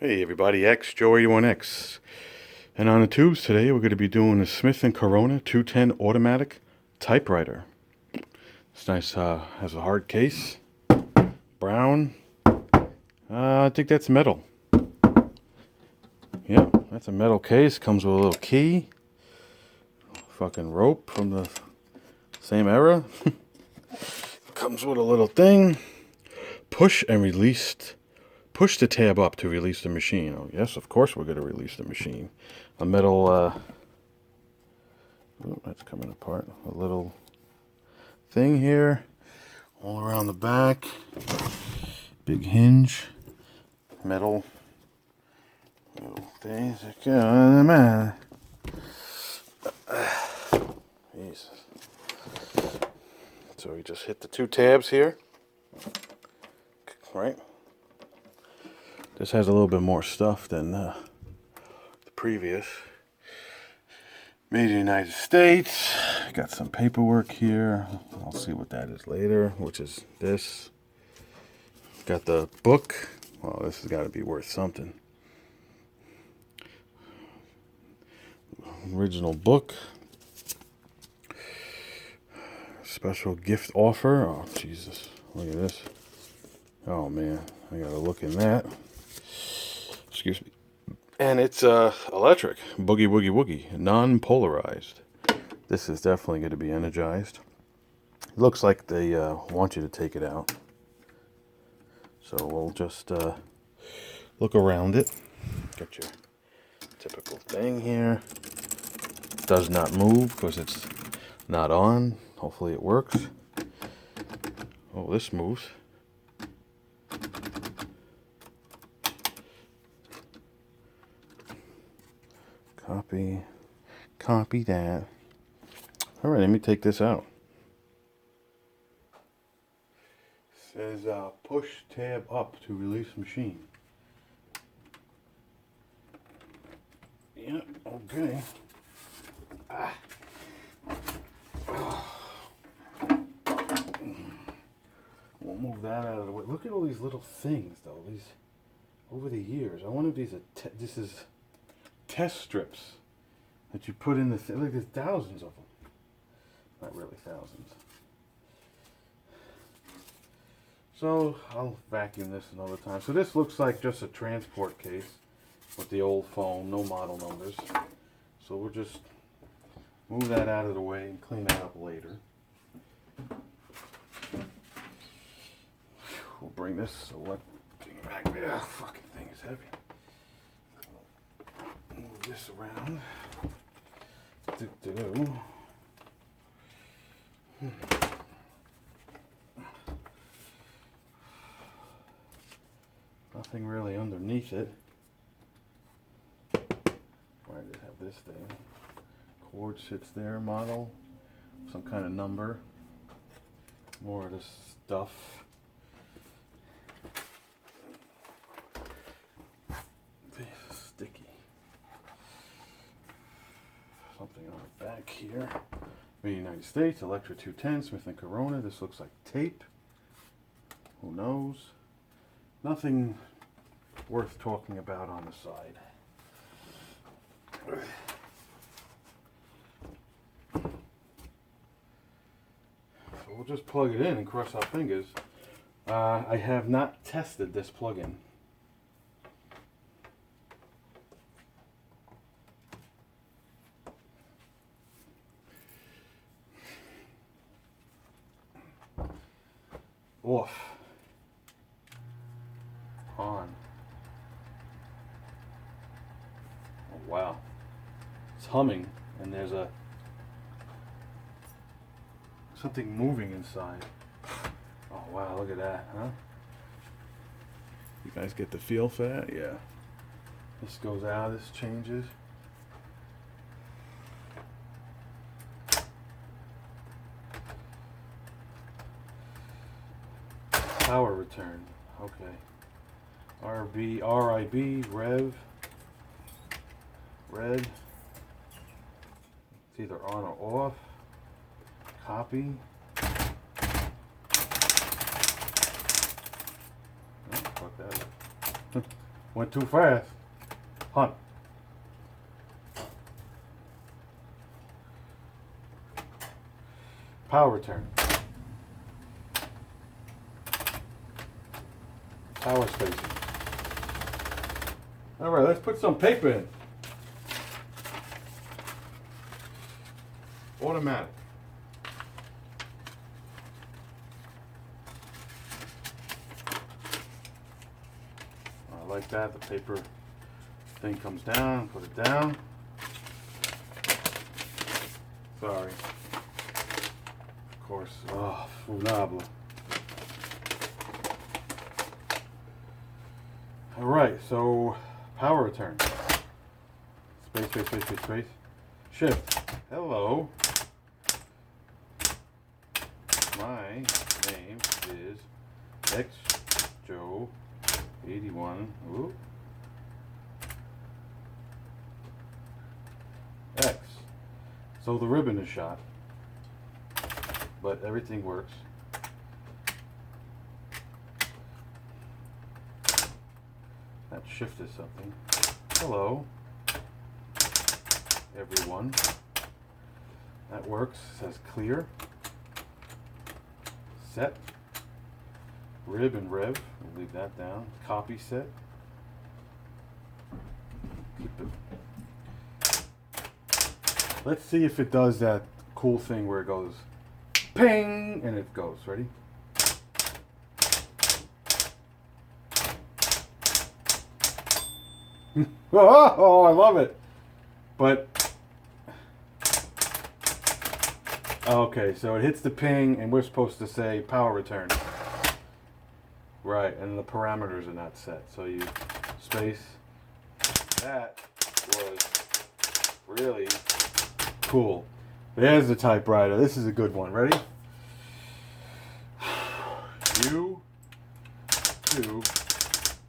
Hey everybody, Joe81X. And on the tubes today we're going to be doing a Smith & Corona 210 automatic typewriter. It's nice, has a hard case, brown. I think that's metal. Yeah, that's a metal case, comes with a little key. Fucking rope from the same era. Comes with a little thing. Push and release. Push the tab up to release the machine. Oh, yes, of course we're going to release the machine. A metal, oh, that's coming apart. A little thing here, all around the back. Big hinge, metal things. Jesus. So we just hit the two tabs here, right? This has a little bit more stuff than the previous. Made in the United States. Got some paperwork here. I'll see what that is later, which is this. Got the book. Well, this has got to be worth something. Original book. Special gift offer. Oh, Jesus. Look at this. Oh, man. I got to look in that. Excuse me. And it's electric. Boogie Woogie Woogie. Non-polarized. This is definitely going to be energized. It looks like they want you to take it out. So we'll just look around it. Got your typical thing here. Does not move because it's not on. Hopefully it works. Oh, this moves. Copy that. All right, let me take this out. It says push tab up to release machine. Yeah, okay. We'll move that out of the way. Look at all these little things, though. These over the years. I wonder if these are this is test strips that you put in the like there's thousands of them. Not really thousands. So I'll vacuum this another time. So this looks like just a transport case with the old foam, no model numbers. So we'll just move that out of the way and clean that up later. We'll bring this thing back there. Fucking thing is heavy. Move this around. Nothing really underneath it. Why did it have this thing? Cord sits there, model, some kind of number. More of this stuff. Sticky. Something on the back here. Made in the United States, Electra 210, Smith & Corona. This looks like tape. Who knows? Nothing worth talking about on the side. So we'll just plug it in and cross our fingers. I have not tested this plug-in. Off. On. Oh, wow. It's humming and there's something moving inside. Oh wow, look at that, huh? You guys get the feel for that? Yeah. This goes out, this changes. Power return. Okay. RIB, rev. Red. It's either on or off. Copy. Oh, fuck that. Went too fast. Hunt. Power return. Power spacing. Alright, let's put some paper in. Automatic. I like that. The paper thing comes down, put it down. Sorry. Of course. Oh, funable. Alright, so power return. Space, space, space, space, space. Shift. Hello. My name is X Joe 81. Ooh. X. So the ribbon is shot, but everything works. That shift is something. Hello, everyone. That works. It says clear. Set. Rib and rev. We'll leave that down. Copy set. Keep it. Let's see if it does that cool thing where it goes ping and it goes. Ready? Oh, I love it. But okay, so it hits the ping and we're supposed to say power return. Right, and the parameters are not set. So you space. That was really cool. There's the typewriter. This is a good one. Ready? You two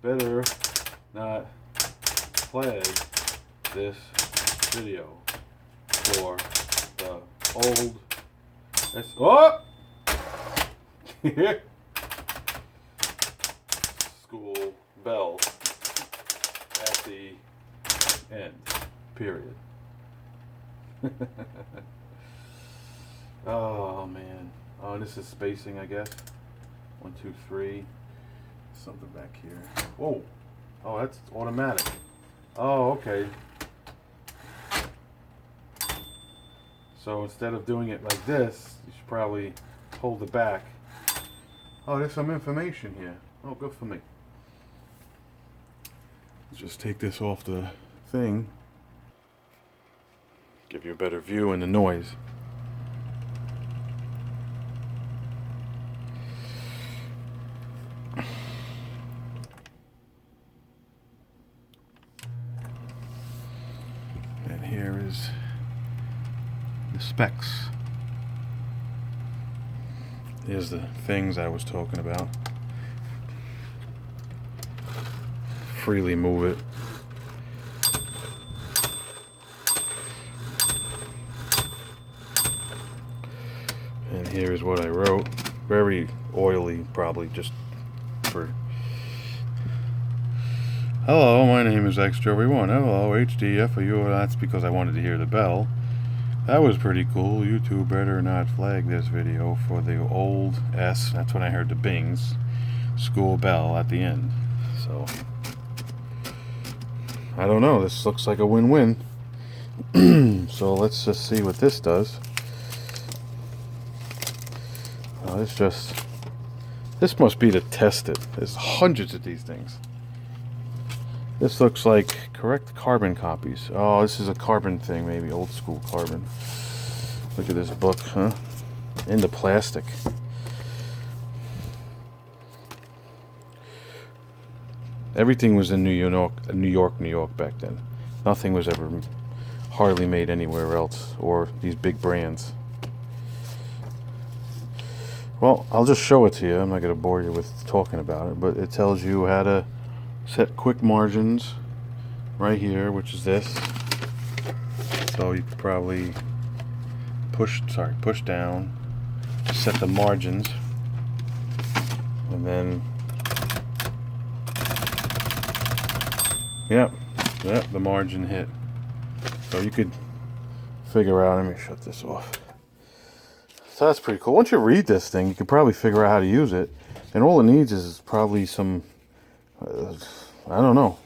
better not flag this video for the old oh! School bell at the end. Period. Oh man. Oh, this is spacing, I guess. 1, 2, 3. Something back here. Whoa. Oh, that's automatic. Oh, okay. So instead of doing it like this, you should probably hold it back. Oh, there's some information here. Oh, good for me. Let's just take this off the thing. Give you a better view and the noise. And here is the specs. Here's the things I was talking about. Freely move it. And here's what I wrote. Very oily, probably just for... Hello, my name is X31. Hello, HDFU. That's because I wanted to hear the bell. That was pretty cool. You two better not flag this video for the old S. That's when I heard the bings. School bell at the end. So, I don't know. This looks like a win-win. So let's just see what this does. This must be to test it. There's hundreds of these things. This looks like correct carbon copies. Oh, this is a carbon thing, maybe old school carbon. Look at this book, huh? Into plastic. Everything was in New York back then. Nothing was ever hardly made anywhere else, or these big brands. Well, I'll just show it to you. I'm not going to bore you with talking about it, but it tells you how to set quick margins right here, which is this. So you could probably push down, set the margins, and then Yep, yep, the margin hit. So you could figure out, let me shut this off. So that's pretty cool. Once you read this thing, you can probably figure out how to use it. And all it needs is probably some, I don't know.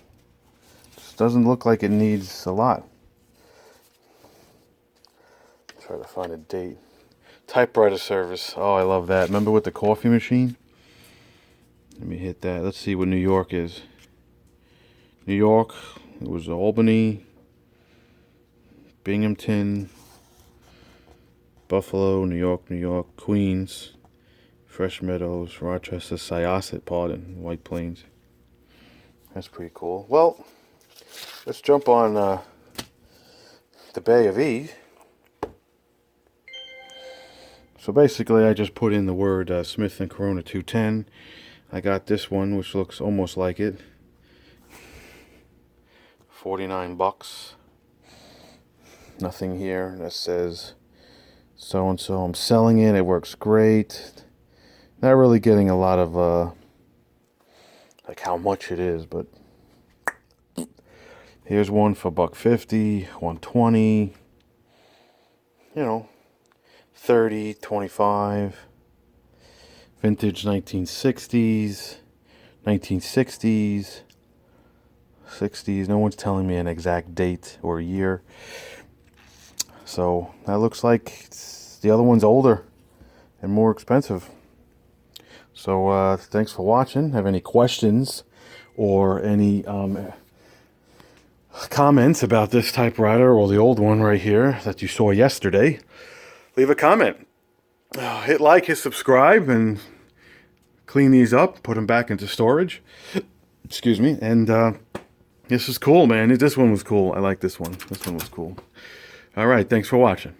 Just doesn't look like it needs a lot. Try to find a date. Typewriter service. Oh, I love that. Remember with the coffee machine? Let me hit that. Let's see what New York is. New York, it was Albany, Binghamton, Buffalo, New York, Queens, Fresh Meadows, Rochester, Syosset, pardon, White Plains. That's pretty cool. Well, let's jump on the Bay of E. So basically, I just put in the word Smith & Corona 210. I got this one, which looks almost like it. 49 bucks. Nothing here that says so-and-so. I'm selling it. It works great. Not really getting a lot of, like how much it is, but here's one for $1.50, $1.20, you know, 30, 25, vintage 1960s, 1960s, 60s. No one's telling me an exact date or year. So that looks like the other one's older and more expensive. So thanks for watching. Have any questions or any comments about this typewriter or the old one right here that you saw yesterday, leave a comment. Hit like, hit subscribe, and clean these up, put them back into storage. Excuse me. And this is cool, man. This one was cool. I like this one. This one was cool. All right. Thanks for watching.